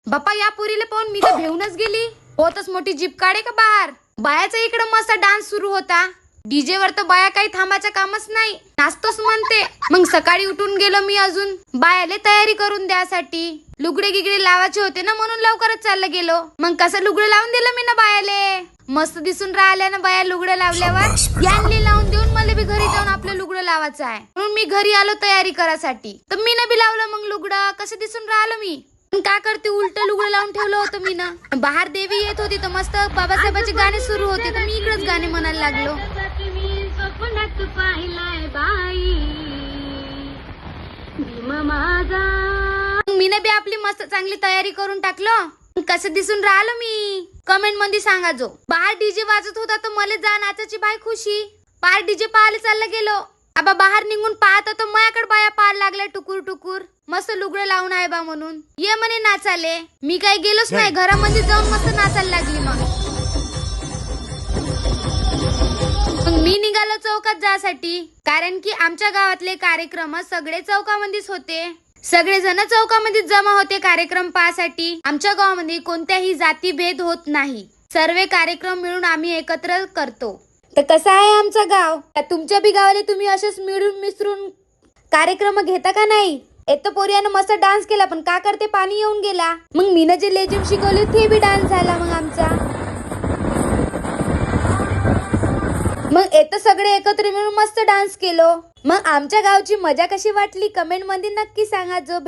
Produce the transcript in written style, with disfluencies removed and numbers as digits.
बापा या पुरीला पाहून मी तर भेऊनच गेली. होतच मोठी जीप काढे का बाहेर. बायाचा इकडे मस्त डान्स सुरू होता. डीजे वर तर बाया काही थांबायचं कामच नाही, नाचतोच म्हणते. मग सकाळी उठून गेलो मी अजून बायाले तयारी करून द्यासाठी. लुगडे गिगडे लावायचे होते ना, म्हणून लवकरच चाललं गेलो. मग कसं लुगडे लावून दिलं मी ना बायाले. मस्त दिसून राहिल्या ना बाया लुगडे लावल्यावर. यांनी लावून देऊन मला बी घरी जाऊन आपलं लुगडं लावायचं आहे, म्हणून मी घरी आलो तयारी करायसाठी. तर मी ना बी लावलं मग लुगडं. कसं दिसून राहिलं मी. काय करते, उलट लुगडं लावून ठेवलं होतं मी ना. बाहेर देवी येत होती तर मस्त बाबासाहेबाचे गाणे सुरू होते, तर मी इकडेच गाणे म्हणायला लागलो. मी ना बी आपली मस्त चांगली तयारी करून टाकलो. कसं दिसून राहिलो मी कमेंट मध्ये सांगा. जो बाहेर डीजे वाजत होता तर मला जा नाचाची बाय खुशी. पार डीजे पाहायला चालला गेलो. आबा बाहेर निघून पाहत तर माझ्याकडे बाया पाहायला लागल्या टुकूर टुकूर. मस्त लुगडं लावून आहे बा म्हणून ये म्हणे नाचाले. मी काही गेलोच नाही, घरामध्ये जाऊन मस्त नाचायला लागली. मग मी निघालो चौकात जासाठी, कारण की आमच्या गावातले कार्यक्रम सगळे चौकामध्येच होते. सगळेजण चौकामध्ये जमा होते कार्यक्रम पाहण्यासाठी. आमच्या गावामध्ये कोणत्याही जाती भेद होत नाही. सर्व कार्यक्रम मिळून आम्ही एकत्र करतो. तर कसं आहे आमचं गाव. तुमच्या बी गावाला तुम्ही असेच मिळून मिसळून कार्यक्रम घेता का नाही. एक पोरियानं मस्त डान्स केला, पण का करते पाणी येऊन गेला. मग मीनं जे लेझिम शिकवले ते बी डान्स झाला मग आमचा. मग येतं सगळे एकत्र मिळून मस्त डान्स केलो. मग आमच्या गावची मजा कशी वाटली कमेंट मध्ये नक्की सांगा. जो